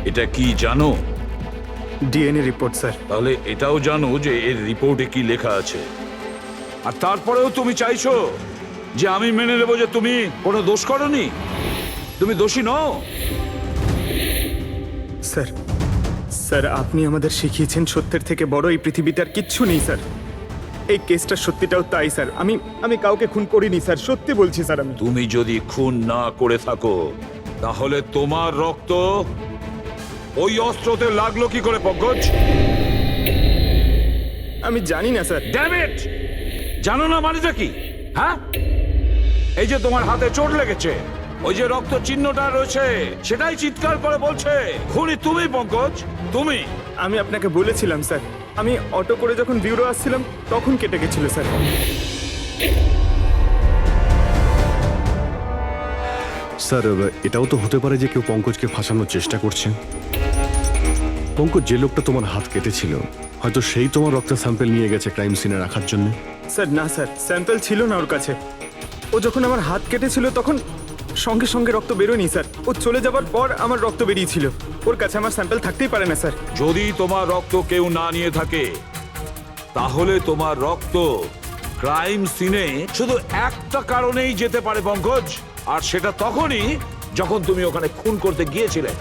এটা কি জানো? DNA report sir. তাহলে এটাও জানো যে এর রিপোর্টে কি লেখা আছে। আর তারপরেও তুমি চাইছো যে আমি মেনে নেব যে তুমি কোনো দোষ করনি, তুমি দোষী নও। স্যার, স্যার আপনি আমাদের শিখিয়েছেন সত্যের থেকে বড় এই পৃথিবীতে আর কিচ্ছু নেই স্যার। এই কেসটা সত্যিটাও তাই স্যার। আমি কাউকে খুন করিনি স্যার, সত্যি বলছি স্যার। তুমি যদি খুন না করে থাকো তাহলে তোমার রক্ত ওই অস্ত্রতে লাগলো কি করে পঙ্কজ? আমি জানি না স্যার। Damn it! জানো না মানেটা কি? হ্যাঁ, এই যে তোমার হাতে চোট লেগেছে, ওই যে রক্ত চিহ্নটা রয়েছে, সেটাই চিৎকার করে বলছে খুনি তুমি পঙ্কজ, তুমি। আমি আপনাকে বলেছিলাম স্যার, আমি অটো করে যখন বিউরো আসছিলাম তখন কেটে গেছিল স্যার। স্যার এটাও তো হতে পারে যে কেউ পঙ্কজকে ফাঁসানোর চেষ্টা করছে। পঙ্কজ, যে লোকটা তোমার হাত কেটেছিল হয়তো সেই তোমার রক্তের স্যাম্পল নিয়ে গেছে ক্রাইম সিনে রাখার জন্য। স্যার না স্যার, স্যাম্পল ছিল না ওর কাছে। ও যখন আমার হাত কেটেছিল তখন সঙ্গে সঙ্গে রক্ত বেরোয়নি স্যার। ও চলে যাবার পর আমার রক্ত বেরিয়েছিল। ওর কাছে আমার স্যাম্পল থাকতেই পারে না স্যার। যদি তোমার রক্ত কেউ না নিয়ে থাকে তাহলে তোমার রক্ত ক্রাইম সিনে শুধু একটা কারণেই যেতে পারে পঙ্কজ, আর সেটা তখনই যখন তুমি ওখানে খুন করতে গিয়েছিলে।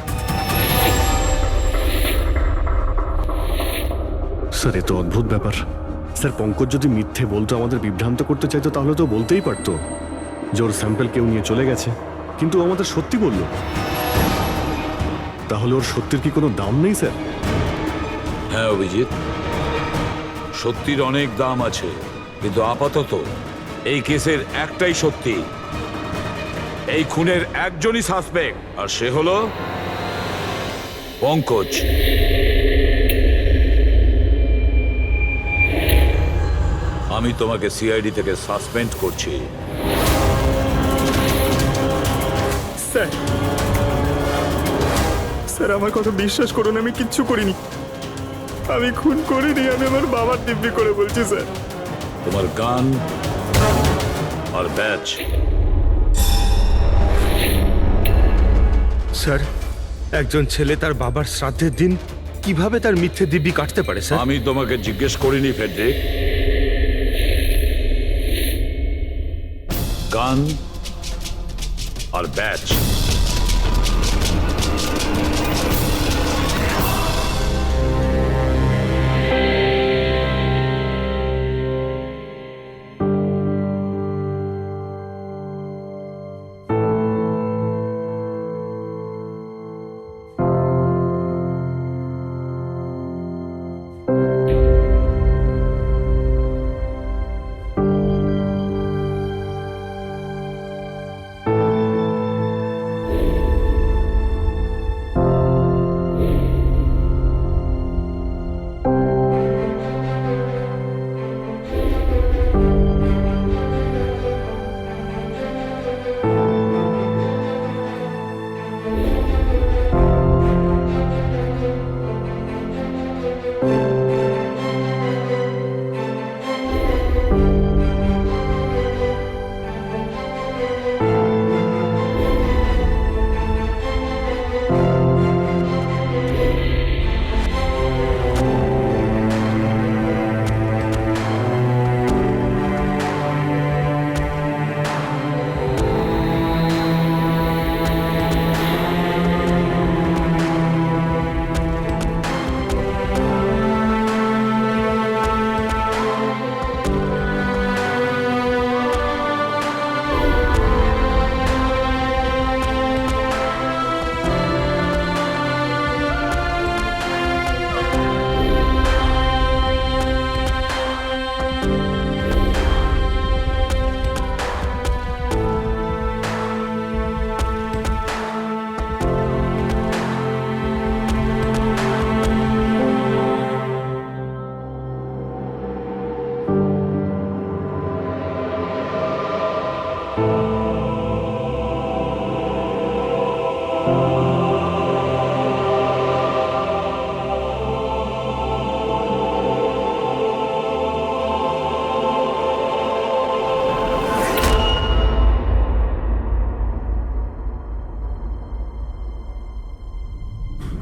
স্যার এ তো অদ্ভুত ব্যাপার। স্যার পঙ্কজ যদি মিথ্যে বলতো, আমাদের বিভ্রান্ত করতে চাইতো, তাহলে তো বলতেই পারতো যে ওর স্যাম্পল কেউ নিয়ে চলে গেছে, কিন্তু ও আমাদের সত্যি বলল। তাহলে ওর সত্যির কি কোনো দাম নেই স্যার? হ্যাঁ অভিজিৎ, সত্যির অনেক দাম আছে, কিন্তু আপাতত এই কেসের একটাই সত্যি। এই খুনের একজনই সাসপেক্ট, আর সে হলো পঙ্কজ। আমি তোমাকে সিআইডি থেকে সাসপেন্ড করছি। স্যার, স্যার আমার কথা বিশ্বাস করুন, আমি কিচ্ছু করিনি। আমি খুন করিনি, আমি আমার বাবার দিব্যি করে বলছি স্যার। তোমার গান আর ব্যাচ। স্যার, একজন ছেলে তার বাবার শ্রাদ্ধের দিন কিভাবে তার মিথ্যে দিব্যি কাটতে পারে স্যার? আমি তোমাকে জিজ্ঞেস করিনি ফেডরিক। গান আর ব্যাচ।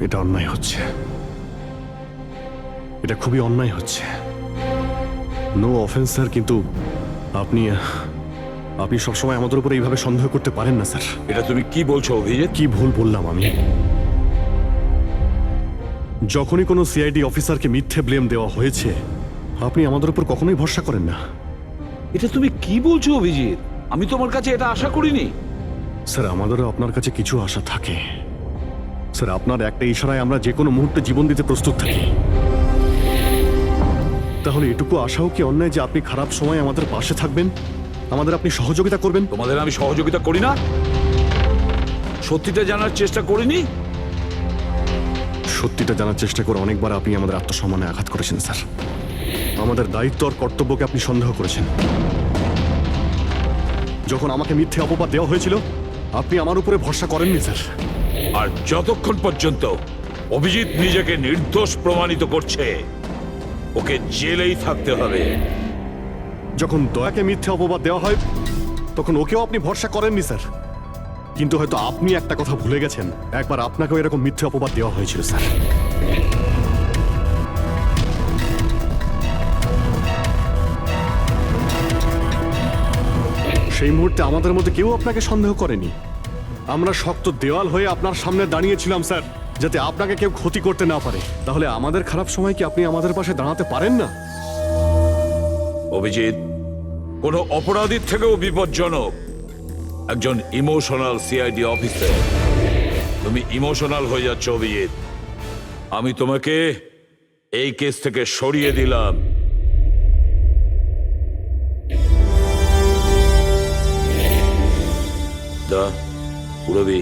এটা অন্যায় হচ্ছে, এটা খুবই অন্যায় হচ্ছে। নো অফেন্স স্যার, কিন্তু আপনি আপনি সবসময় আমাদের উপরে এইভাবে সন্দেহ করতে পারেন না স্যার। এটা তুমি কি বলছো অভিজিৎ? কি ভুল বললাম আমি? যখনই কোনো সিআইডি অফিসারকে মিথ্যে ব্লেম দেওয়া হয়েছে, আপনি আমাদের উপর কখনোই ভরসা করেন না। এটা তুমি কি বলছো অভিজিৎ? আমি তোমার কাছে এটা আশা করিনি। স্যার, আমাদেরও আপনার কাছে কিছু আশা থাকে স্যার। আপনার একটা ইশারায় আমরা যে কোনো মুহূর্তে জীবন দিতে প্রস্তুত থাকি। তাহলে এটুকু আশাও কি অন্যায় যে আপনি খারাপ সময় আমাদের পাশে থাকবেন, আমাদের আপনি সহযোগিতা করবেন? তোমাদের আমি সহযোগিতা করি না? সত্যিটা জানার চেষ্টা করিনি? সত্যিটা জানার চেষ্টা করে অনেকবার আপনি আমাদের আত্মসম্মানে আঘাত করেছেন স্যার। আমাদের দায়িত্ব আর কর্তব্যকে আপনি সন্দেহ করেছেন। যখন আমাকে মিথ্যে অপবাদ দেওয়া হয়েছিল, আপনি আমার উপরে ভরসা করেননি স্যার। আর যতক্ষণ পর্যন্ত অভিজিৎ নিজেকে নির্দোষ প্রমাণিত করছে, ওকে জেলেই থাকতে হবে। যখন দয়াকে মিথ্যে অপবাদ দেওয়া হয়, তখন ওকেও আপনি ভরসা করেননি স্যার। কিন্তু হয়তো আপনি একটা কথা ভুলে গেছেন, একবার আপনাকেও এরকম মিথ্যে অপবাদ দেওয়া হয়েছিল স্যার। সেই মুহূর্তে আমাদের মধ্যে কেউ আপনাকে সন্দেহ করেনি। আমরা শক্ত দেওয়াল হয়ে আপনার সামনে দাঁড়িয়েছিলাম স্যার, যাতে আপনাকে কেউ ক্ষতি করতে না পারে। তাহলে আমাদের খারাপ সময় কি আপনি আমাদের পাশে দাঁড়াতে পারেন না? অভিজিৎ কোনো অপরাধীর থেকেও বিপজ্জনক একজন ইমোশনাল সিআইডি অফিসার। তুমি ইমোশনাল হয়ে যাচ্ছ অভিজিৎ। আমি তোমাকে এই কেস থেকে সরিয়ে দিলাম। পুরবি,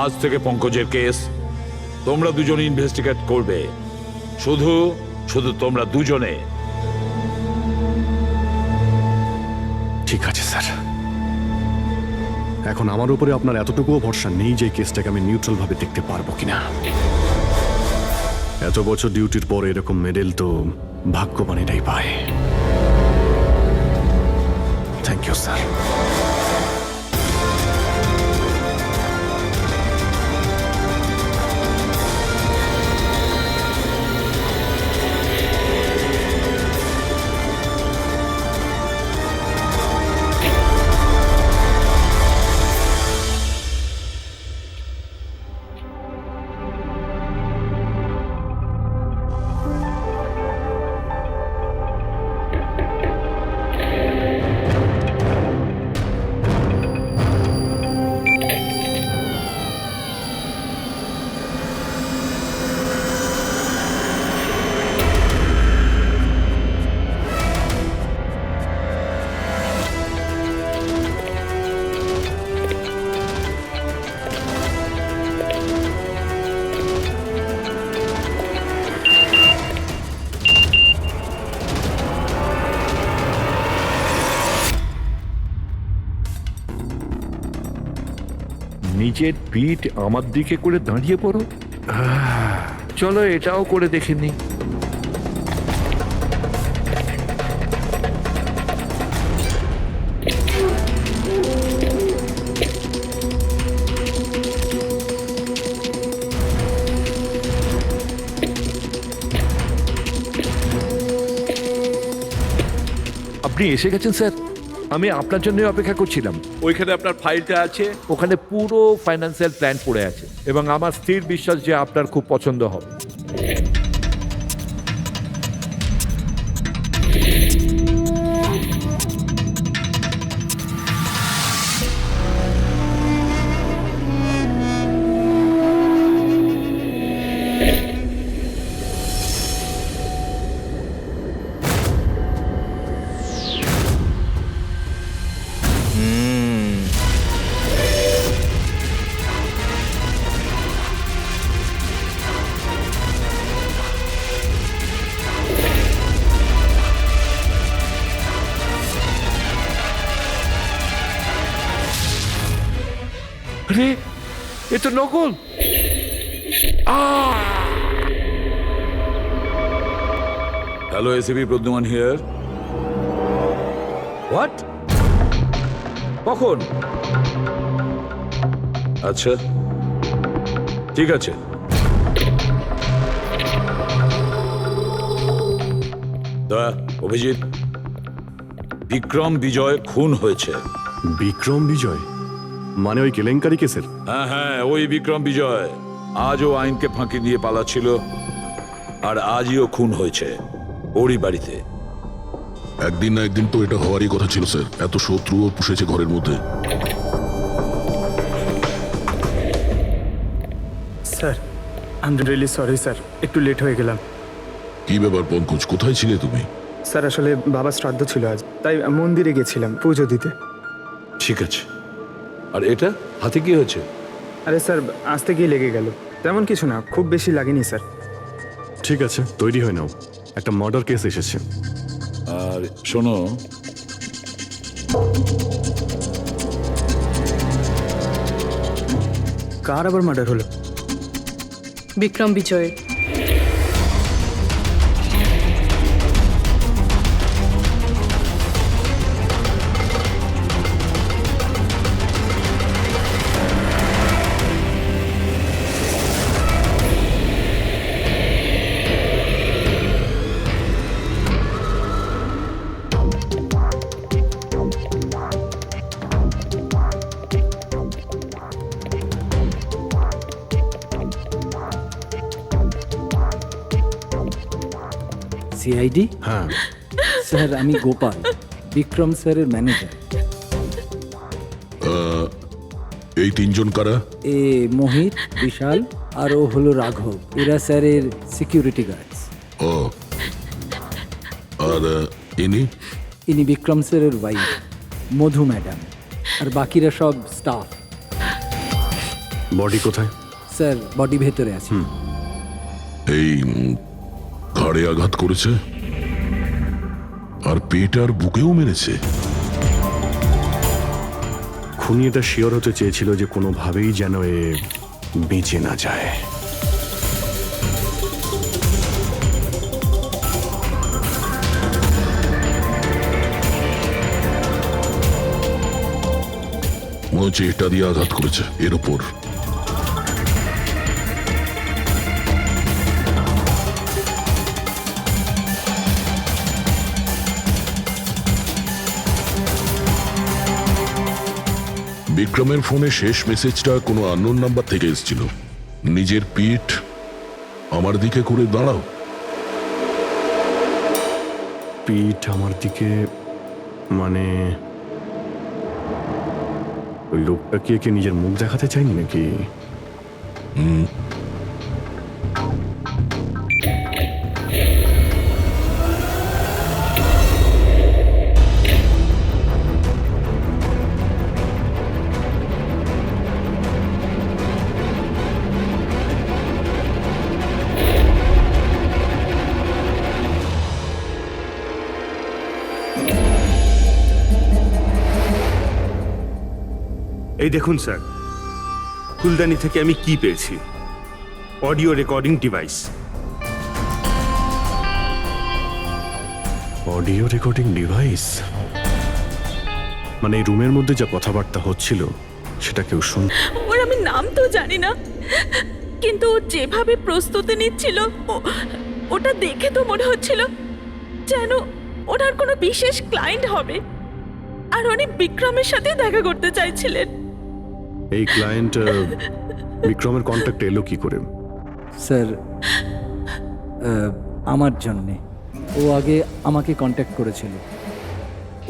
আজ থেকে পঙ্কজের কেস তোমরা দুজনে ইনভেস্টিগেট করবে। শুধু শুধু তোমরা দুজনে। ঠিক আছে স্যার। এখন আমার উপরে আপনার এতটুকুও ভরসা নেই যে এই কেসটাকে আমি নিউট্রাল ভাবে দেখতে পারবো কিনা। এত বছর ডিউটির পর এরকম মেডেল তো ভাগ্যবানেরাই পায়। Thank you sir. নিজের পিঠ আমার দিকে করে দাঁড়িয়ে পড়ো। চলো এটাও করে দেখে নি। আপনি এসে গেছেন স্যার। আমি আপনার জন্য অপেক্ষা করছিলাম। ওইখানে আপনার ফাইলটা আছে, ওখানে পুরো ফাইন্যান্সিয়াল প্ল্যান পড়ে আছে এবং আমার স্থির বিশ্বাস যে আপনার খুব পছন্দ হবে। আরে এ তো নকল। Hello ACP Pradyuman here. What? কখন? আচ্ছা ঠিক আছে, অভিজিৎ, বিক্রম বিজয় খুন হয়েছে। বিক্রম বিজয় মানে ওই কেলেঙ্কারি কেসের? হ্যাঁ হ্যাঁ, ওই বিক্রম বিজয় আজও আইনকে ফাঁকি দিয়ে পালাচ্ছিল, আর আজও খুন হয়েছে ওরই বাড়িতে। একদিন না একদিন তো এটা হওয়ারই কথা ছিল স্যার, এত শত্রুও পুষেছে ঘরের মধ্যে। Sir I am really sorry sir, একটু লেট হয়ে গেলাম। কি ব্যাপার পঙ্কজ, কোথায় ছিলে তুমি? স্যার আসলে বাবার শ্রাদ্ধ ছিল আজ, তাই মন্দিরে গেছিলাম পুজো দিতে। ঠিক আছে, আর এটা হাতে কি হয়েছে? আরে স্যার আসতে গিয়ে লেগে গেল, তেমন কিছু না, খুব বেশি লাগেনি স্যার। ঠিক আছে, তৈরি হয়ে নাও, একটা মার্ডার কেস এসেছে। আর শোনো, কার আবার মার্ডার হলো? বিক্রম বিজয়। সিআইডি? হ্যাঁ, স্যার আমি গোপাল, বিক্রম স্যারের ম্যানেজার। এই তিনজন কারা? এ মোহিত, বিশাল আর ও হলো রাঘব, এরা স্যারের সিকিউরিটি গার্ডস। ও, আর ইনি? ইনি বিক্রম স্যারের ওয়াইফ মধু ম্যাডাম, আর বাকিরা সব স্টাফ। বডি কোথায়? স্যার বডি ভেতরে আছে। এই ঘাড়ে আঘাত করেছে আর পেট আর বুকেও মেরেছে। খুনি এটা শিওর হতে চেয়েছিল যে কোনোভাবেই যেন এ বেঁচে না যায়। মনে হচ্ছে এটা দিয়ে আঘাত করেছে এর ওপর। বিক্রমের ফোনে শেষ মেসেজটা কোনো আননোন নাম্বার থেকে এসেছিল। নিজের পিঠ আমার দিকে করে দাঁড়াও। পিঠ আমার দিকে মানে ওই লোকটা কি একে নিজের মুখ দেখাতে চাইনি নাকি? এই দেখুন স্যার, ফুলদানি থেকে আমি কি পেয়েছি, audio recording device. Audio recording device মানে এই রুমের মধ্যে যা কথাবার্তা হচ্ছিল সেটা কেউ শুন? ওর আমি নাম তো জানি না, কিন্তু ও যেভাবে প্রস্তুতি নিচ্ছিল ওটা দেখে তো মনে হচ্ছিল যেন ওনার কোনো বিশেষ ক্লায়েন্ট হবে, আর উনি বিক্রমের সাথে দেখা করতে চাইছিলেন। এই ক্লায়েন্ট বিক্রমের কন্ট্যাক্ট এলো কি করে? স্যার আমার জন্যে ও আগে আমাকে কন্ট্যাক্ট করেছিল।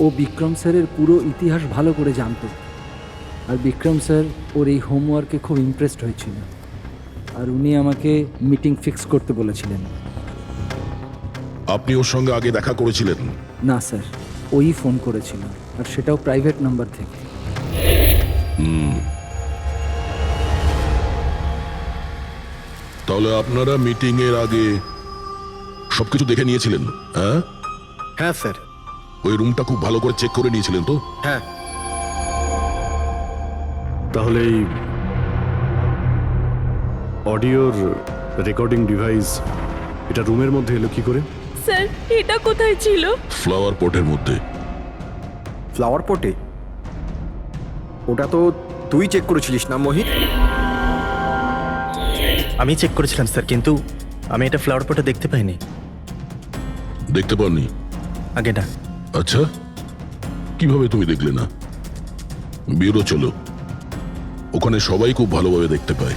ও বিক্রম স্যারের পুরো ইতিহাস ভালো করে জানতো, আর বিক্রম স্যার ওর এই হোমওয়ার্কে খুব ইমপ্রেসড হয়েছিল, আর উনি আমাকে মিটিং ফিক্স করতে বলেছিলেন। আপনি ওর সঙ্গে আগে দেখা করেছিলেন? না স্যার, ওই ফোন করেছিল, আর সেটাও প্রাইভেট নাম্বার থেকে। তাহলে আপনারা মিটিং এর আগে সবকিছু দেখে নিয়েছিলেন? হ্যাঁ হ্যাঁ স্যার। ওই রুমটা খুব ভালো করে চেক করে নিয়েছিলেন তো? হ্যাঁ। তাহলে এই অডিওর রেকর্ডিং ডিভাইস এটা রুমের মধ্যে এলো কি করে? স্যার এটা কোথায় ছিল? ফ্লাওয়ার পটের মধ্যে। ফ্লাওয়ার পটে? ওটা তো তুই চেক করেছিলিস না মোহিত? আমি চেক করেছিলাম স্যার, কিন্তু আমি এটা ফ্লাওয়ার পটে দেখতে পাইনি। দেখতে পাননি? আগে না। আচ্ছা, কিভাবে তুমি দেখলে না? ব্যুরো চলো, ওখানে সবাই খুব ভালোভাবে দেখতে পায়।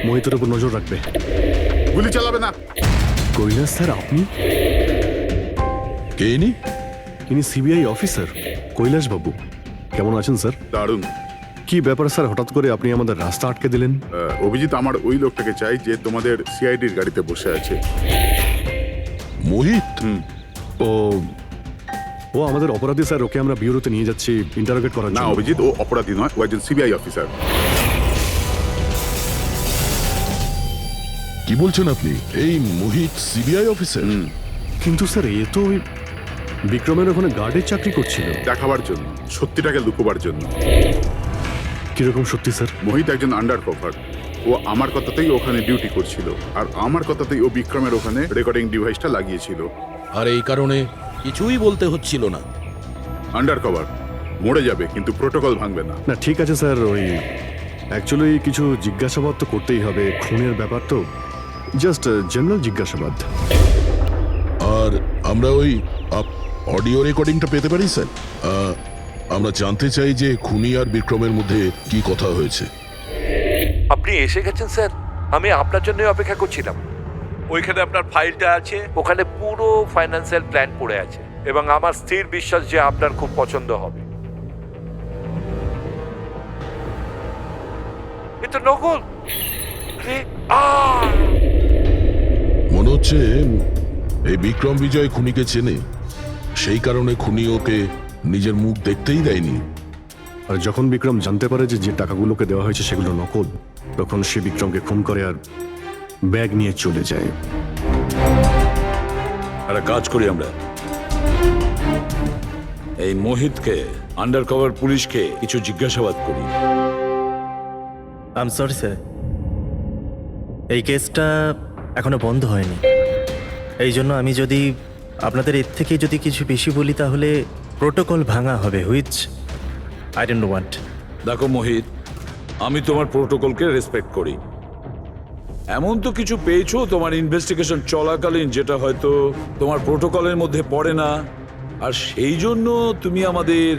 মোহিতের উপর নজর রাখবে। গুলি চালাবে না। কৈলাস স্যার, আপনি? কে ইনি? ইনি সিবিআই অফিসার কৈলাস বাবু। কেমন আছেন স্যার? দারুণ। কি ব্যাপার স্যার, হঠাৎ করে আপনি আমাদের রাস্তা আটকে দিলেন? অভিজিৎ আমার ওই লোকটাকে চাই যে তোমাদের সিআইডির গাড়িতে বসে আছে। মোহিত? ও ও আমাদের অপরাধী স্যার, ওকে আমরা ব্যুরোতে নিয়ে যাচ্ছি ইন্টারোগেট করার না জন্য। অভিজিৎ, ও অপরাধী নয়, ও একজন সিবিআই অফিসার। কি বলছেন আপনি? এই মোহিত সিবিআই অফিসার? কিন্তু স্যার, এ তো ওই বিক্রমের ওখানে গার্ডের চাকরি করছিল। দেখাবার জন্য, সত্যিটাকে লুকোবার জন্য। কিরকম সত্যি স্যার? মোহিত একজন আন্ডার কভার। ও আমার কথাতেই ওখানে ডিউটি করছিল, আর আমার কথাতেই ও বিক্রমের ওখানে রেকর্ডিং ডিভাইসটা লাগিয়েছিল। আর এই কারণে কিছুই বলতে হচ্ছিল না। আন্ডার কভার মরে যাবে কিন্তু প্রোটোকল ভাঙবে না। না ঠিক আছে স্যার, ওই অ্যাকচুয়ালি কিছু জিজ্ঞাসাবাদ তো করতেই হবে, খুনের ব্যাপার তো, জাস্ট জেনারেল জিজ্ঞাসাবাদ। আর আমরা ওই অডিও রেকর্ডিংটা পেতে পারি স্যার? আমরা জানতে চাই যে খুনি আর বিক্রমের মধ্যে কি কথা হয়েছে। আপনি এসে গেছেন স্যার, আমি আপনার জন্য অপেক্ষা করছিলাম। ওইখানে আপনার ফাইলটা আছে, ওখানে পুরো ফাইন্যান্সিয়াল প্ল্যান পড়ে আছে এবং আমার স্থির বিশ্বাস যে আপনার খুব পছন্দ হবে। এটা নকল। মনে হচ্ছে এই বিক্রম বিজয় খুনিকে চেনে, সেই কারণে খুনি ওকে নিজের মুখ দেখতেই দেয়নি। আর যখন বিক্রম জানতে পারে যে যে টাকাগুলোকে দেওয়া হয়েছে সেগুলো নকল, তখন সে বিক্রমকে খুন করে আর ব্যাগ নিয়ে চলে যায়। একটা কাজ করি আমরা, এই মোহিতকে, আন্ডার কভার পুলিশকে কিছু জিজ্ঞাসাবাদ করি। আই এম সরি স্যার, এই কেসটা এখনো বন্ধ হয়নি। এই জন্য আমি যদি আপনাদের এর থেকে যদি কিছু বেশি বলি তাহলে প্রোটোকল ভাঙা হবে, হুইচ আই ডোন্ট ওয়ান্ট। দেখো মোহিত, আমি তোমার প্রোটোকলকে রেসপেক্ট করি। এমন তো কিছু পেয়েছো তোমার ইনভেস্টিগেশন চলাকালীন যেটা হয়তো তোমার প্রোটোকলের মধ্যে পড়ে না, আর সেই জন্য তুমি আমাদের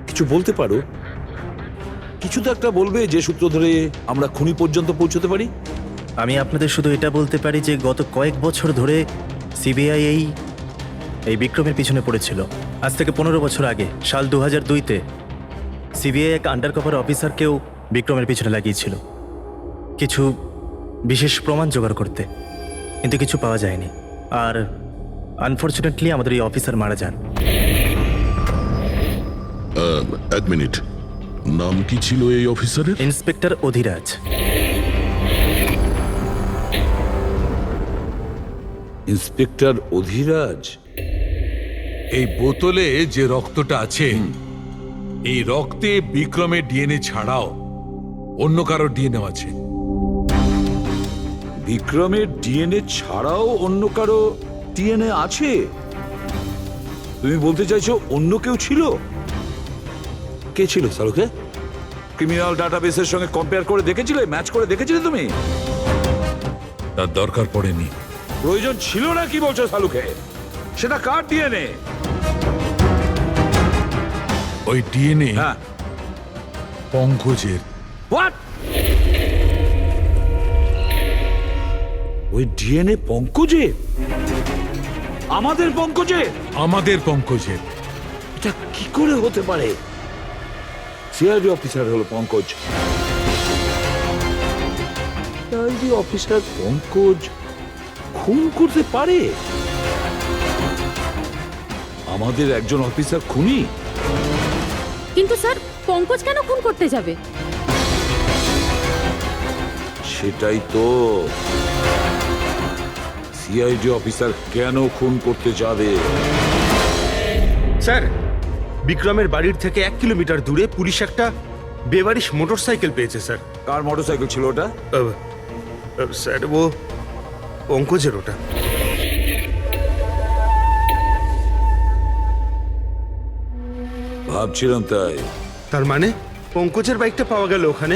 কিছু বলতে পারো। কিছু তো একটা বলবে যে সূত্র ধরে আমরা খুনি পর্যন্ত পৌঁছতে পারি। আমি আপনাদের শুধু এটা বলতে পারি যে গত কয়েক বছর ধরে সিবিআই এই বিক্রমের পিছনে পড়েছিল। আজ থেকে 15 বছর আগে, সাল 2002-তে সিবিআই এক আন্ডারকভার অফিসারকেও বিক্রমের পিছনে লাগিয়েছিল কিছু বিশেষ প্রমাণ জোগাড় করতে, কিন্তু কিছু পাওয়া যায়নি। আর আনফর্চুনেটলি আমাদের এই অফিসার মারা যান। এক মিনিট, নাম কি ছিল এই অফিসারের? ইন্সপেক্টর অধিরাজ। ইন্সপেক্টর অধিরাজ? এই বোতলে যে রক্তটা আছে, এই রক্তে বিক্রমের ডিএনএ ছাড়াও অন্য কারো ডিএনএ আছে। বিক্রমের ডিএনএ ছাড়াও অন্য কারো ডিএনএ আছে? তুমি বলতে চাইছো অন্য কেউ ছিল? কে ছিল সালুকে? ক্রিমিনাল ডাটাবেসের সঙ্গে কম্পেয়ার করে দেখেছিলে, ম্যাচ করে দেখেছিলে তুমি? তার দরকার পড়েনি। প্রয়োজন ছিল না কি বলছো সালুকে? সেটা কার ডিএনএ? ওই ডিএনএ হ্যাঁ, পঙ্কজের। হোয়াট? ওই ডিএনএ পঙ্কজের? আমাদের পঙ্কজের? আমাদের পঙ্কজের। এটা কি করে হতে পারে? সিআইডি অফিসার হলো পঙ্কজ। সিআইডি অফিসার পঙ্কজ খুন করতে পারে? আমাদের একজন অফিসার খুনি? কিন্তু স্যার, পঙ্কজ কেন খুন করতে যাবে? সেটাই তো, সিআইডি অফিসার কেন খুন করতে যাবে? স্যার, বিক্রমের বাড়ির থেকে 1 কিলোমিটার দূরে পুলিশ একটা বেবারিশ মোটরসাইকেল পেয়েছে স্যার। কার মোটরসাইকেল ছিল ওটা? স্যার, ও পঙ্কজের ওটা। ভাবছিলাম তাই। তার মানে পঙ্কজের বাইকটা পাওয়া গেল ওখানে,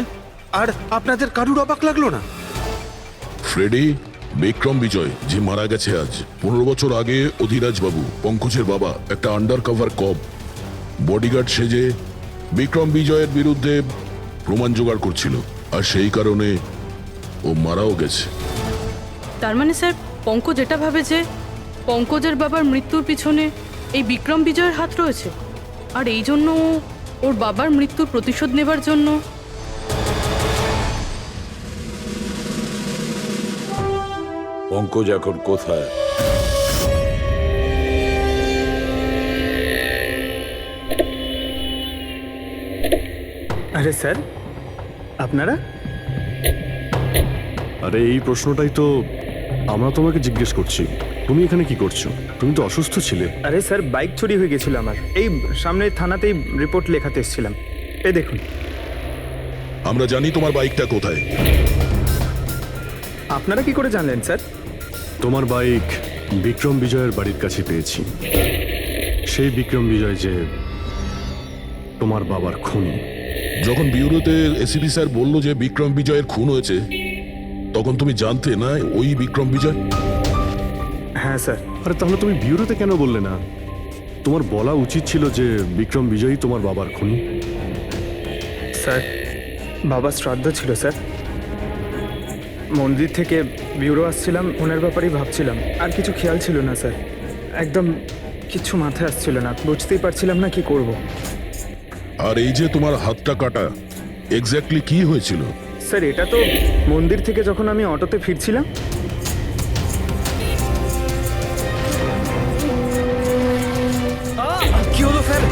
আর আপনাদের কারুর অবাক লাগলো না? ফ্রেডি, বিক্রম বিজয় যে মারা গেছে আজ 15 বছর আগে, অধিরাজ বাবু পঙ্কজের বাবা একটা আন্ডার কভার কপ বডিগার্ড সেজে বিক্রম বিজয়ের বিরুদ্ধে প্রমাণ জোগাড় করছিল, আর সেই কারণে ও মারাও গেছে। তার মানে স্যার পঙ্কজ এটা ভাবে যে পঙ্কজের বাবার মৃত্যুর পিছনে এই বিক্রম বিজয়ের হাত রয়েছে, আর এই জন্য ওর বাবার মৃত্যুর প্রতিশোধ নেবার জন্য পঙ্কজ এখন কোথায়? আরে স্যার, আপনারা? আরে এই প্রশ্নটাই তো আমরা তোমাকে জিজ্ঞেস করছি। তুমি এখানে কি করছো? তুমি তো অসুস্থ ছিলে। আরে স্যার, বাইক চুরি হয়ে গেছিল আমার। এই সামনে থানাতেই রিপোর্ট লেখাতে এসেছিলাম। এই দেখুন। আমরা জানি তোমার বাইকটা কোথায়। আপনারা কি করে জানলেন স্যার? তোমার বাইক বিক্রম বিজয়ের বাড়ির কাছে পেয়েছি। সেই বিক্রম বিজয় যে তোমার বাবার খুনি। যখন বিউরোতে এসিপি স্যার বলল যে বিক্রম বিজয়ের খুন হয়েছে, তখন তুমি জানতে না ওই বিক্রম বিজয়? হ্যাঁ স্যার। আরে তাহলে তুমি বিউরোতে কেন বললে না? তোমার বলা উচিত ছিল যে বিক্রম বিজয়ই তোমার বাবার খুনি। স্যার, বাবার শ্রাদ্ধ ছিল স্যার। মন্দির থেকে বিউরো আসছিলাম, ওনার ব্যাপারেই ভাবছিলাম, আর কিছু খেয়াল ছিল না স্যার। একদম কিছু মাথায় আসছিল না, বুঝতেই পারছিলাম না কি করব। আর এই যে তোমার হাতটা কাটা, এক্স্যাক্টলি কি হয়েছিল? স্যার, এটা তো মন্দির থেকে যখন আমি অটোতে ফিরছিলাম। কি হলো স্যার?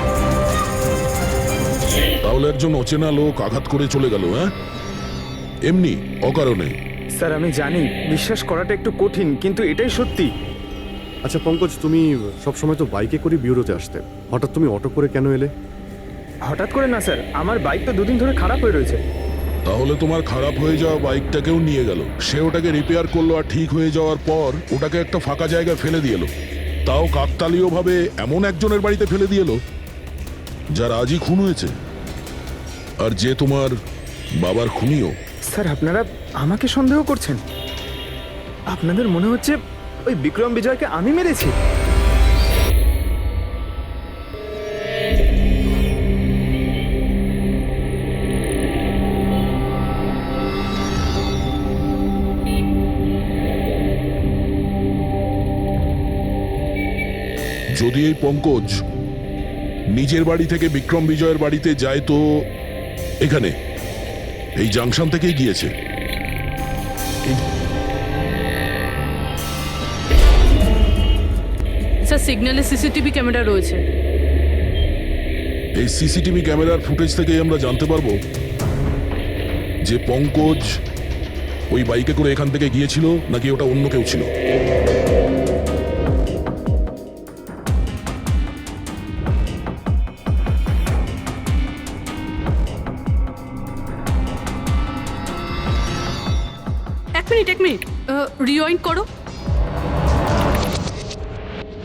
তাহলে একজন অচেনা লোক আঘাত করে চলে গেল, হ্যাঁ? এমনি অকারণে? স্যার আমি জানি বিশ্বাস করাটা একটু কঠিন, কিন্তু এটাই সত্যি। আচ্ছা পঙ্কজ, তুমি সবসময় তো বাইকে করে বিউরোতে আসতে, হঠাৎ তুমি অটো করে কেন এলে? হঠাৎ করে না স্যার, আমার বাইক তো দুদিন ধরে খারাপ হয়ে রয়েছে। তাহলে তোমার খারাপ হয়ে যাওয়া বাইকটাকেও নিয়ে গেল, সে ওটাকে রিপেয়ার করলো, আর ঠিক হয়ে যাওয়ার পর ওটাকে একটা ফাঁকা জায়গায় ফেলে দিয়ে এলো, তাও কাকতালীয় ভাবে এমন একজনের বাড়িতে ফেলে দিয়ে এলো যার আজই খুন হয়েছে, আর যে তোমার বাবার খুনিও। স্যার, আপনারা আমাকে সন্দেহ করছেন? আপনাদের মনে হচ্ছে ওই বিক্রম বিজয়কে আমি মেরেছি? যদি এই পঙ্কজ নিজের বাড়ি থেকে বিক্রম বিজয়ের বাড়িতে যায়, তো এখানে এই জাংশন থেকেই গিয়েছে। স্যার সিগন্যালে সিসিটিভি ক্যামেরা রয়েছে। এই সিসিটিভি ক্যামেরার ফুটেজ থেকেই আমরা জানতে পারবো যে পঙ্কজ ওই বাইকে করে এখান থেকে গিয়েছিল নাকি ওটা অন্য কেউ ছিল। এক মিনিট রিওয়াইন্ড করো,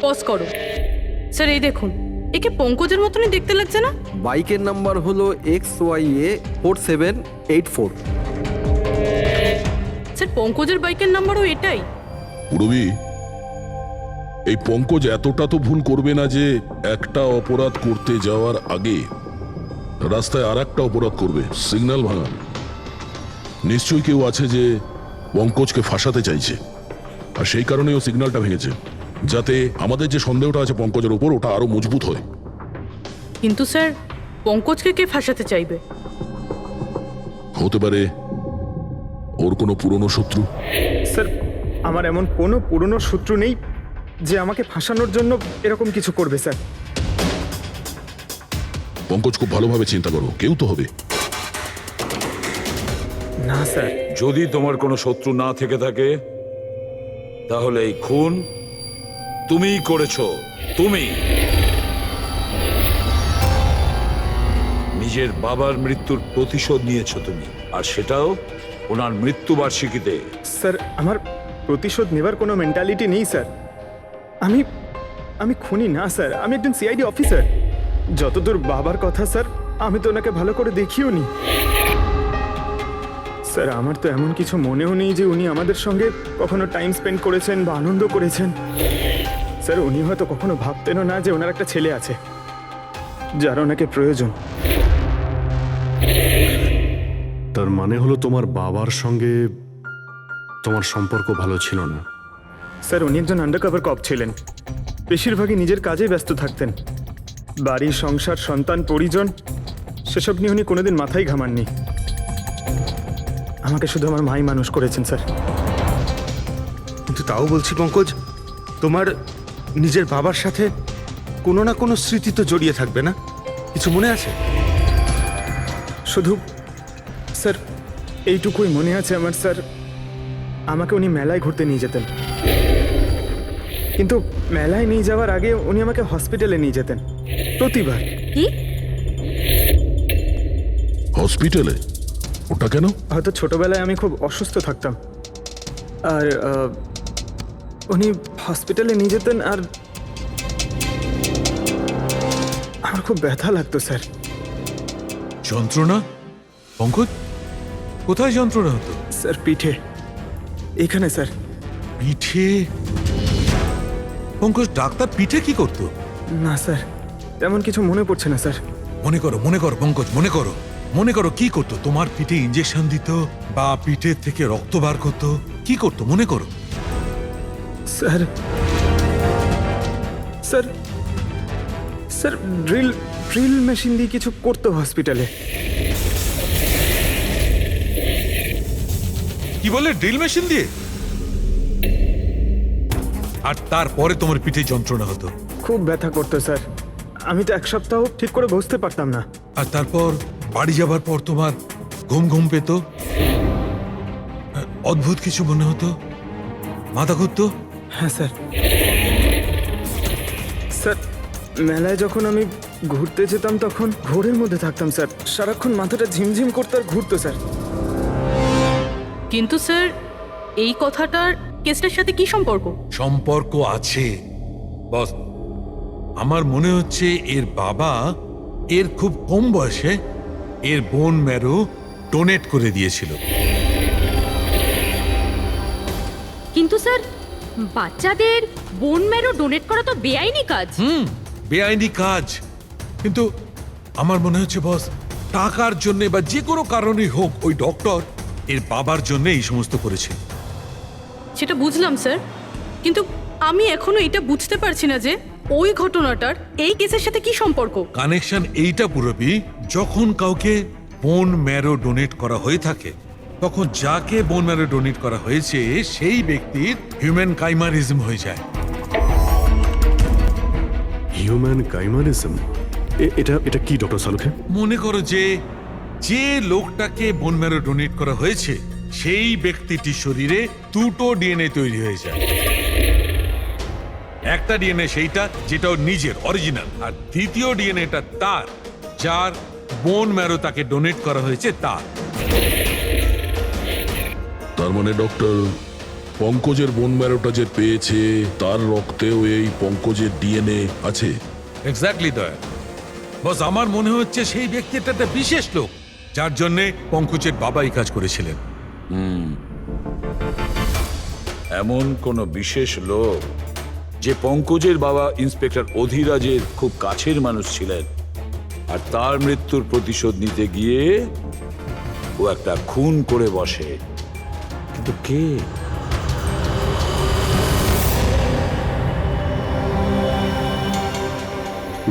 পজ করো। স্যার এই দেখুন, একে পঙ্কজের মতনই দেখতে লাগছে না? বাইকের নাম্বার হলো XYA4784। স্যার পঙ্কজের বাইকের নাম্বারও এটাই। পুরবি, এই পঙ্কজ এতটা তো ভুল করবে না যে একটা অপরাধ করতে যাওয়ার আগে রাস্তায় আর একটা অপরাধ করবে, সিগন্যাল ভাঙা। নিশ্চয়ই কেউ আছে যে পঙ্কজকে ফাঁসাতে চাইছে, আর সেই কারণেই ও সিগন্যালটা ভেঙেছে, যাতে আমাদের যে সন্দেহটা আছে পঙ্কজের উপর, ওটা আরো মজবুত হয়। কিন্তু স্যার পঙ্কজকে কে ফাঁসাতে চাইবে? হতে পারে ওর কোনো পুরনো শত্রু। স্যার, আমার এমন কোনো পুরনো শত্রু নেই যে আমাকে ফাঁসানোর জন্য এরকম কিছু করবে স্যার। পঙ্কজ, খুব ভালোভাবে চিন্তা করো, কেউ তো হবে। না স্যার। যদি তোমার কোনো শত্রু না থেকে থাকে, তাহলে এই খুন তুমিই করেছো। তুমি নিজের বাবার মৃত্যুর প্রতিশোধ নিয়েছো তুমি, আর সেটাও ওনার মৃত্যুবার্ষিকীতে। স্যার, আমার প্রতিশোধ নেবার কোনো মেন্টালিটি নেই স্যার। আমি খুনি না স্যার, আমি একজন সিআইডি অফিসার। যতদূর বাবার কথা স্যার, আমি তো ওনাকে ভালো করে দেখিও নি। স্যার আমার তো এমন কিছু মনেও নেই যে উনি আমাদের সঙ্গে কখনো টাইম স্পেন্ড করেছেন বা আনন্দ করেছেন। স্যার উনি হয়তো কখনো ভাবতেনও না যে ওনার একটা ছেলে আছে যার ওনাকে প্রয়োজন। তার মানে হলো তোমার বাবার সঙ্গে তোমার সম্পর্ক ভালো ছিল না? স্যার উনি একজন আন্ডারকভার কপ ছিলেন, বেশিরভাগই নিজের কাজেই ব্যস্ত থাকতেন। বাড়ি, সংসার, সন্তান, পরিজন সেসব নিয়ে উনি কোনোদিন মাথায় ঘামাননি। আমাকে শুধু আমার মাই মানুষ করেছেন স্যার। কিন্তু তাও বলছি পঙ্কজ, তোমার নিজের বাবার সাথে কোনো না কোনো স্মৃতি তো জড়িয়ে থাকবে না? কিছু মনে আছে? শুধু স্যার এইটুকুই মনে আছে আমার স্যার, আমাকে উনি মেলায় ঘুরতে নিয়ে যেতেন, কিন্তু মেলায় নিয়ে যাওয়ার আগে উনি আমাকে হসপিটালে নিয়ে যেতেন প্রতিবার। কি? হসপিটালে? ওটা কেন? হয়তো ছোটবেলায় আমি খুব অসুস্থ থাকতাম, আর উনি হসপিটালে নিয়ে যেতেন, আর আমার খুব ব্যথা লাগতো স্যার। যন্ত্রণা? পঙ্কজ, কোথায় যন্ত্রণা হতো? স্যার পিঠে, এখানে স্যার। পিঠে? পঙ্কজ, ডাক্তার পিঠে কি করতো? না স্যার, তেমন কিছু মনে পড়ছে না স্যার। মনে করো পঙ্কজ, মনে করো কি করতো? তোমার পিঠে ইঞ্জেকশন দিত বা পিঠের থেকে রক্ত বার করতো? কি করতো মনে করো? Sir sir sir drill machine দিয়ে কিছু করতো হসপিটালে। কি বলে, ড্রিল মেশিন দিয়ে? আর তারপরে তোমার পিঠে যন্ত্রণা হতো? খুব ব্যথা করতো স্যার, আমি তো এক সপ্তাহ ঠিক করে বসতে পারতাম না। আর তারপর বাড়ি যাবার পর তোমার ঘুম পেত, অদ্ভুত কিছু মনে হতো, মাথা ঘুরতো? হ্যাঁ স্যার। স্যার মেলায় যখন আমি ঘুরতে যেতাম তখন ঘোরের মধ্যে থাকতাম স্যার, সারাক্ষণ মাথাটা ঝিমঝিম করতে আর ঘুরতো স্যার। কিন্তু স্যার এই কথাটার কেসটার সাথে কি সম্পর্ক? সম্পর্ক আছে বস। আমার মনে হচ্ছে এর বাবা এর খুব কম বয়সে এর বোন ম্যারো ডোনেট করে দিয়েছিল। কিন্তু স্যার বাচ্চাদের বোন ম্যারো ডোনেট করা তো বেআইনি কাজ। বেআইনি কাজ, কিন্তু আমার মনে হচ্ছে বস টাকার জন্য বা যে কোনো কারণেই হোক ওই ডক্টর এর বাবার জন্য এই সমস্ত করেছে। সেটা বুঝলাম স্যার, কিন্তু আমি এখনো এটা বুঝতে পারছি না যে ওই ঘটনাটার এই কেসের সাথে কি সম্পর্ক। কানেকশন এইটা পুরোপি, যখন কাউকে বোন ম্যারো ডোনেট করা হয়ে থাকে তখন যাকে বোন ম্যারো ডোনেট করা হয়েছে সেই ব্যক্তির হিউম্যান কাইমারিজম হয়ে যায়। হিউম্যান কাইমারিজম? এটা কি ডক্টর সালুখে? মনে করো যে লোকটাকে বোন ম্যারো ডোনেট করা হয়েছে সেই ব্যক্তিটির শরীরে দুটো ডিএনএ তৈরি হয়ে যায়। একটা ডিএনএ সেইটা যেটা ওর নিজের অরিজিনাল, আর দ্বিতীয় ডিএনএটা তার যার বোন ম্যারো তাকে ডোনেট করা হয়েছে তার। তার মানে ডক্টর, পঙ্কজের বোন ম্যারোটা যে পেয়েছে তার রক্তেও এই পঙ্কজের ডিএনএ আছে? এক্স্যাক্টলি দয়া বস, আমার মনে হচ্ছে সেই ব্যক্তিটা একটা বিশেষ লোক যার জন্য পঙ্কজের বাবা এই কাজ করেছিলেন। এমন কোন বিশেষ লোক যে পঙ্কজের বাবা ইন্সপেক্টর অধিরাজের খুব কাছের মানুষ ছিলেন, আর তার মৃত্যুর প্রতিশোধ নিতে গিয়ে ও একটা খুন করে বসে। কিন্তু কে?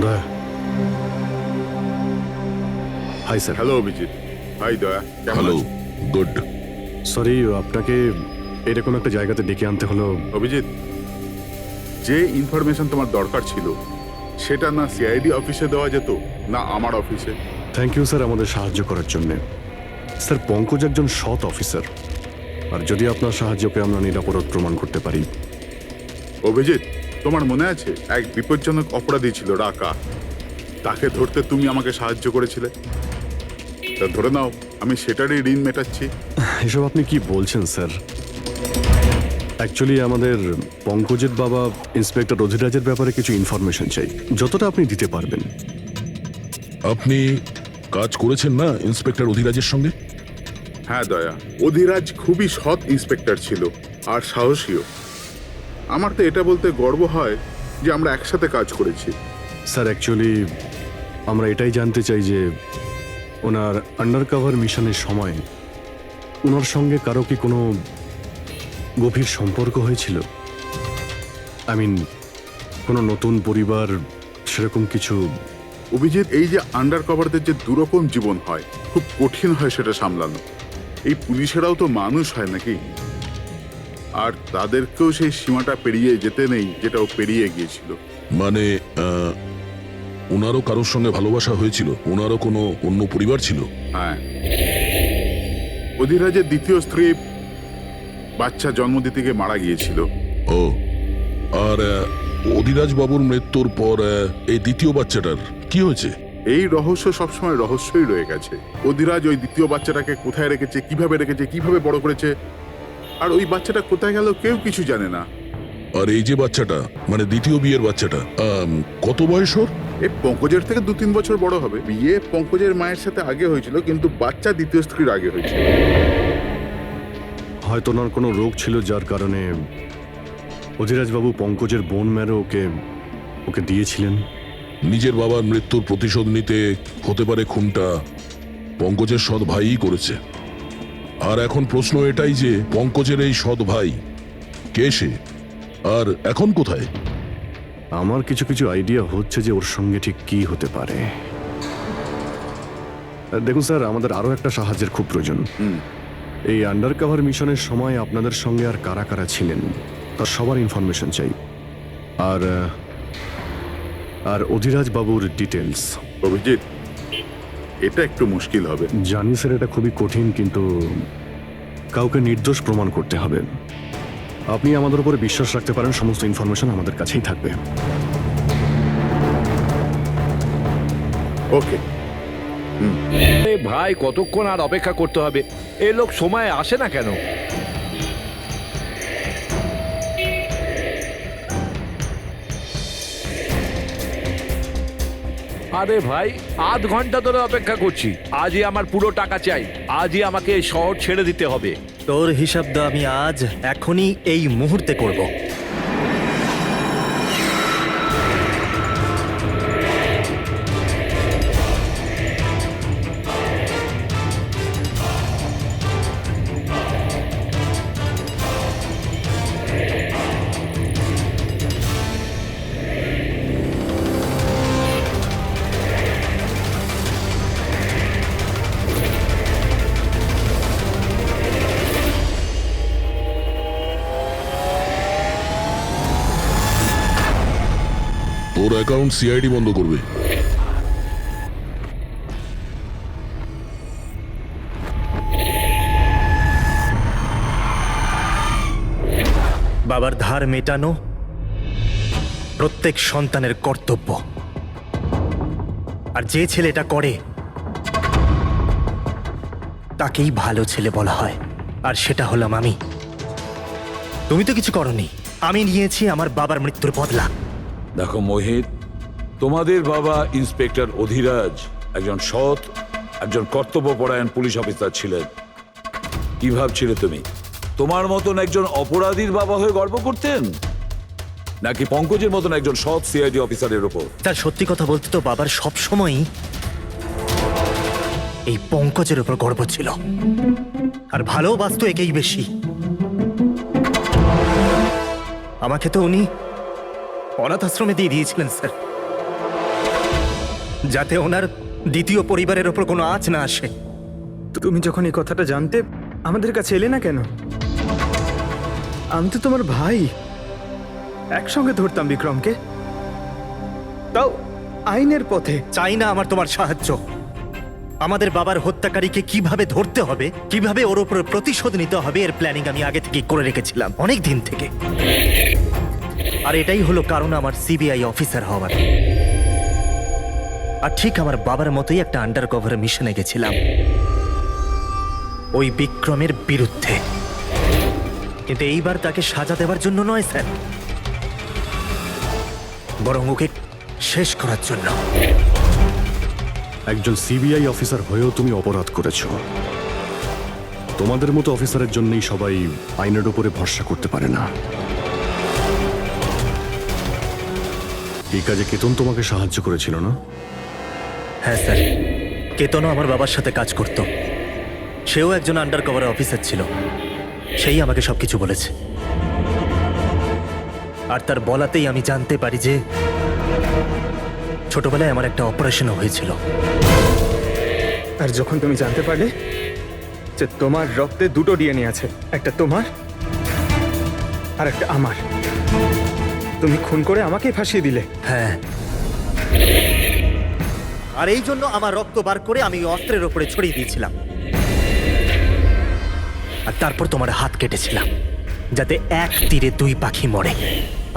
Daya. Hi sir. Hello Abhijit. Hi Daya. Hello. Good. Sorry, আপনাকে এরকম একটা জায়গাতে ডেকে আনতে হলো। অভিজিৎ, যে ইনফরমেশন তোমার দরকার ছিল সেটা না সিআইডি অফিসে দেওয়া যেত না আমার অফিসে? থ্যাংক ইউ স্যার আমাদের সাহায্য করার জন্য। স্যার পঙ্কজ একজন সৎ অফিসার, আর যদি আপনার সাহায্যকে আমরা নিরাপরাধ প্রমাণ করতে পারি। অভিজিৎ, তোমার মনে আছে এক বিপজ্জনক অপরাধী ছিল রাকা, তাকে ধরতে তুমি আমাকে সাহায্য করেছিলে। তা ধরে নাও আমি সেটারই ঋণ মেটাচ্ছি। এসব আপনি কি বলছেন স্যার? অ্যাকচুয়ালি আমাদের পঙ্কজের বাবা ইন্সপেক্টর অধিরাজের ব্যাপারে কিছু ইনফরমেশন চাই, যতটা আপনি দিতে পারবেন। আপনি কাজ করেছেন না ইন্সপেক্টর অধিরাজের সঙ্গে? হ্যাঁ দয়া, অধিরাজ খুবই সৎ ইন্সপেক্টর ছিল আর সাহসীও। আমার তো এটা বলতে গর্ব হয় যে আমরা একসাথে কাজ করেছি। স্যার অ্যাকচুয়ালি আমরা এটাই জানতে চাই যে ওনার আন্ডার কভার মিশনের সময় ওনার সঙ্গে কারো কি কোনো গভীর সম্পর্ক হয়েছিল? আই মিন কোনো নতুন পরিবার সেরকম কিছু? অভিজিৎ, এই যে আন্ডার কভারদের যে দুরকম জীবন হয়, খুব কঠিন হয় সেটা সামলানো। এই পুলিশেরাও তো মানুষ হয় নাকি, আর তাদেরকেও সেই সীমাটা পেরিয়ে যেতে নেই যেটা ও পেরিয়ে গিয়েছিল। মানে ওনারও কারোর সঙ্গে ভালোবাসা হয়েছিল? ওনারও কোনো অন্য পরিবার ছিল? হ্যাঁ, অধিরাজের দ্বিতীয় স্ত্রী বাচ্চা জন্ম দিতে গিয়ে মারা গিয়েছিল। ও, আর অধিরাজ বাবুর মৃত্যুর পর এই দ্বিতীয় বাচ্চাটার কি হয়েছে? এই রহস্য সবসময় রহস্যই রয়ে গেছে। অধিরাজ ওই দ্বিতীয় বাচ্চাটাকে কোথায় রেখেছে, কিভাবে বড় করেছে, আর ওই বাচ্চাটা কোথায় গেল কেউ কিছু জানে না। আর এই যে বাচ্চাটা, মানে দ্বিতীয় বিয়ের বাচ্চাটা, কত বয়স ওর? এই পঙ্কজের থেকে 2-3 বছর বড় হবে। বিয়ে পঙ্কজের মায়ের সাথে আগে হয়েছিল, কিন্তু বাচ্চা দ্বিতীয় স্ত্রীর আগে হয়েছিল। হয়তো ওনার কোনো রোগ ছিল যার কারণে অধিরাজবাবু পঙ্কজের বোন ম্যারো ওকে দিয়েছিলেন। নিজের বাবার মৃত্যুর প্রতিশোধ নিতে হতে পারে খুনটা পঙ্কজের সৎ ভাইই করেছে। আর এখন প্রশ্ন এটাই যে পঙ্কজের এই সৎ ভাই কে সে, আর এখন কোথায়? আমার কিছু কিছু আইডিয়া হচ্ছে যে ওর সঙ্গে ঠিক কি হতে পারে। দেখুন স্যার, আমাদের আরো একটা সাহায্যের খুব প্রয়োজন। এই আন্ডার কভার মিশনের সময় আপনাদের সঙ্গে আর কারা কারা ছিলেন তার সবার ইনফরমেশন চাই, আর অধিরাজ বাবুর ডিটেলস। অভিজিৎ, এটা একটু মুশকিল হবে। জানি স্যার, এটা খুবই কঠিন, কিন্তু কাউকে নির্দোষ প্রমাণ করতে হবে। আপনি আমাদের উপরে বিশ্বাস রাখতে পারেন, সমস্ত ইনফরমেশন আমাদের কাছেই থাকবে। ওকে। ভাই, কতক্ষণ আর অপেক্ষা করতে হবে? এ লোক সময় আসে না কেন? আরে ভাই, আধ ঘন্টা ধরে অপেক্ষা করছি। আজই আমার পুরো টাকা চাই। আজই আমাকে এই শহর ছেড়ে দিতে হবে। তোর হিসাব দা আমি আজ এখনই এই মুহূর্তে করব। তোর অ্যাকাউন্ট সিআইডি বন্ধ করবে। বাবার ধার মেটানো প্রত্যেক সন্তানের কর্তব্য, আর যে ছেলে এটা করে তাকেই ভালো ছেলে বলা হয়, আর সেটা হলাম আমি। তুমি তো কিছু করনি, আমি নিয়েছি আমার বাবার মৃত্যুর বদলা। দেখো মোহিত, তোমাদের বাবা ইন্সপেক্টর অধিরাজ একজন সৎ, একজন কর্তব্যপরায়ণ পুলিশ অফিসার ছিলেন। কি ভাবছিলে তুমি তোমার মতন একজন অপরাধীর বাবা হয়ে গর্ব করতেন, নাকি পঙ্কজের মতন একজন সৎ সিআইডি অফিসারের উপর? তার সত্যি কথা বলতে তো বাবার সব সময়ই এই পঙ্কজের উপর গর্ব ছিল, আর ভালোবাসতো একেই বেশি। আমাকে তো উনি অনাথ আশ্রমে দিয়ে দিয়েছিলেন স্যার, যাতে ওনার দ্বিতীয় পরিবারের ওপর কোনো আঁচ না আসে। তুমি যখন এই কথাটা জানতে আমাদের কাছে এলে না কেন? আমি তো তোমার ভাই, একসঙ্গে ধরতাম বিক্রমকে, তাও আইনের পথে। চাই না আমার তোমার সাহায্য। আমাদের বাবার হত্যাকারীকে কিভাবে ধরতে হবে, কিভাবে ওর উপর প্রতিশোধ নিতে হবে, এর প্ল্যানিং আমি আগে থেকে করে রেখেছিলাম, অনেক দিন থেকে। আর এটাই হলো কারণ আমার সিবিআই অফিসার হওয়ার। আর ঠিক আমার বাবার মতোই একটা আন্ডার কভার মিশনে গেছিলাম ওই বিক্রমের বিরুদ্ধে, কিন্তু এইবার তাকে সাজা দেওয়ার জন্য নয় স্যার, বরং ওকে শেষ করার জন্য। একজন সিবিআই অফিসার হয়েও তুমি অপরাধ করেছো। তোমাদের মতো অফিসারের জন্যই সবাই আইনের উপরে ভরসা করতে পারে না। এই কাজে কেতন তোমাকে সাহায্য করেছিল না? হ্যাঁ স্যার, কেতনও আমার বাবার সাথে কাজ করত। সেও একজন আন্ডার কভার অফিসার ছিল। সেই আমাকে সবকিছু বলেছে। আর তার বলাতেই আমি জানতে পারি যে ছোটবেলায় আমার একটা অপারেশনও হয়েছিল। আর যখন তুমি জানতে পারলে যে তোমার রক্তে দুটো ডিএনএ আছে, একটা তোমার আর একটা আমার, তুমি খুন করে আমাকেই ফাঁসিয়ে দিলে। হ্যাঁ, আর এই জন্য আমার রক্ত বার করে আমি ওই অস্ত্রের ওপরে ছড়িয়ে দিয়েছিলাম। আর তারপর তোমার হাত কেটেছিলাম, যাতে এক তীরে দুই পাখি মরে।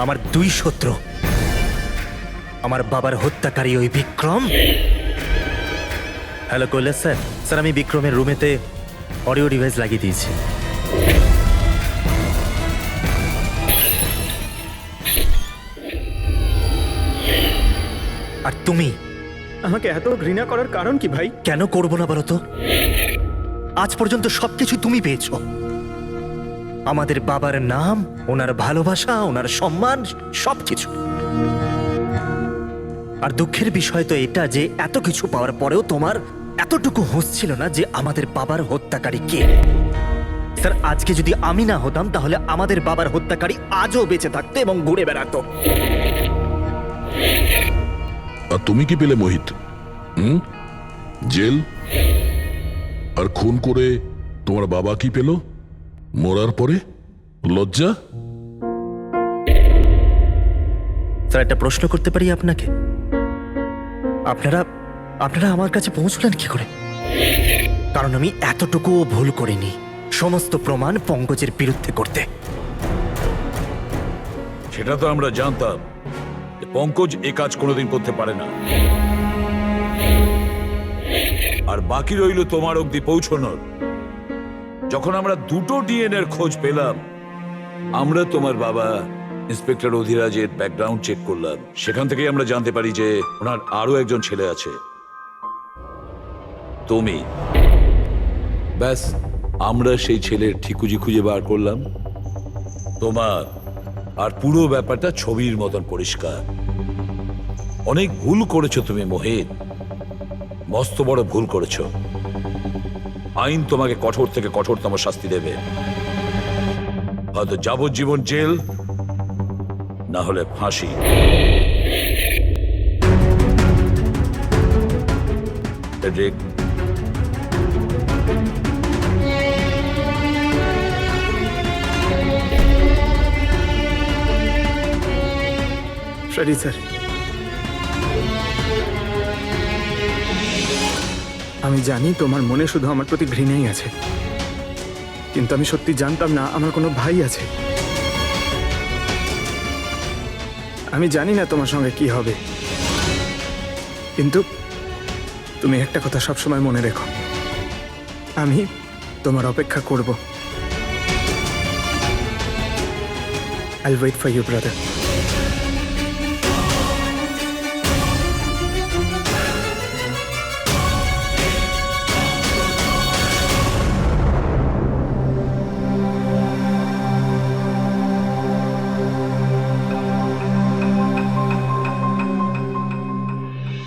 আমার দুই শত্রু, আমার বাবার হত্যাকারী ওই Vikram. Hello Kailash sir. Sir, আমি বিক্রমের রুমেতে অডিও ডিভাইস লাগিয়ে দিয়েছি। আর তুমি আমাকে এত ঘৃণা করার কারণ কি ভাই? কেন করবো না বলো তো? আজ পর্যন্ত সবকিছু তুমি পেয়েছো। আমাদের বাবার নাম, ওনার ভালোবাসা, ওনার সম্মান, সবকিছু। আর দুঃখের বিষয় তো এটা যে এত কিছু পাওয়ার পরেও তোমার এতটুকু হুঁশ ছিল না যে আমাদের বাবার হত্যাকারী কে। স্যার, আজকে যদি আমি না হতাম তাহলে আমাদের বাবার হত্যাকারী আজও বেঁচে থাকতো এবং ঘুরে বেড়াতো। আর তুমি কি পেলে মোহিত? জেল। আর খুন করে তোমার বাবা কি পেল? মরার পরে লজ্জা। স্যার, একটা প্রশ্ন করতে পারি আপনাকে? আপনারা আমার কাছে পৌঁছলেন কি করে? কারণ আমি এতটুকুও ভুল করিনি সমস্ত প্রমাণ পঙ্কজের বিরুদ্ধে করতে। সেটা তো আমরা জানতাম যে পঙ্কজ এ কাজ কোনোদিন করতে পারে না। আর বাকি রইল তোমার অবধি পৌঁছানোর। যখন আমরা দুটো ডিএনএর খোঁজ পেলাম, আমরা তোমার বাবা ইন্সপেক্টর অধিরাজের ব্যাকগ্রাউন্ড চেক করলাম। সেখান থেকেই আমরা জানতে পারি যে ওনার আরো একজন ছেলে আছে, তুমি। ব্যাস, আমরা সেই ছেলের ঠিকুজি খুঁজে বার করলাম তোমার। আর পুরো ব্যাপারটা ছবির মতন পরিষ্কার। অনেক ভুল করেছো তুমি মোহিত, মস্ত বড় ভুল করেছো। আইন তোমাকে কঠোর থেকে কঠোরতম শাস্তি দেবে। হয়তো যাবজ্জীবন জেল, না হলে ফাঁসি। ফ্রেডরিক, সরি স্যার, আমি জানি তোমার মনে শুধু আমার প্রতি ঘৃণাই আছে, কিন্তু আমি সত্যি জানতাম না আমার কোনো ভাই আছে। আমি জানি না তোমার সঙ্গে কি হবে, কিন্তু তুমি একটা কথা সবসময় মনে রেখো, আমি তোমার অপেক্ষা করব। I'll wait for you, brother.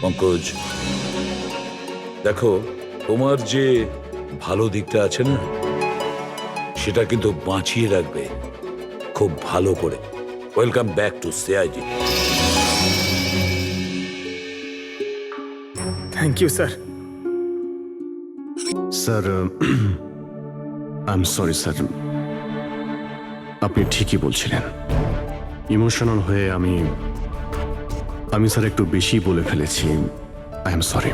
Pankaj, দেখো, তোমার যে ভালো দিকটা আছে না, সেটা কিন্তু বাঁচিয়ে রাখবে খুব ভালো করে। Welcome back to CID. Thank you sir. Sir, I am sorry sir. আপনি ঠিকই বলছিলেন। ইমোশনাল হয়ে আমি স্যার একটু বেশি বলে ফেলেছি। I am sorry.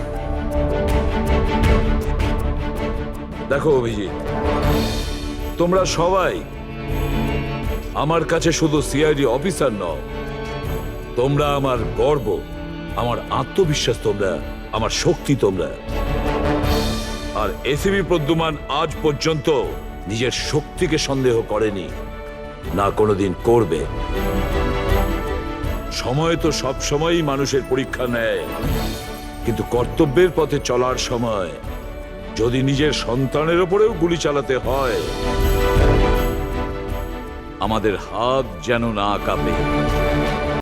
দেখো অভিজিৎ, তোমরা সবাই আমার কাছে শুধু সিআইডি অফিসার নও, তোমরা আমার গর্ব, আমার আত্মবিশ্বাস, তোমরা আমার শক্তি। তোমরা আর এসিবি প্রদ্যুমান আজ পর্যন্ত নিজের শক্তিকে সন্দেহ করেনি, না কোনোদিন করবে। সময় তো সব সময়ই মানুষের পরীক্ষা নেয়, কিন্তু কর্তব্যের পথে চলার সময় যদি নিজের সন্তানের ওপরেও গুলি চালাতে হয়, আমাদের হাত যেন না কাঁপে।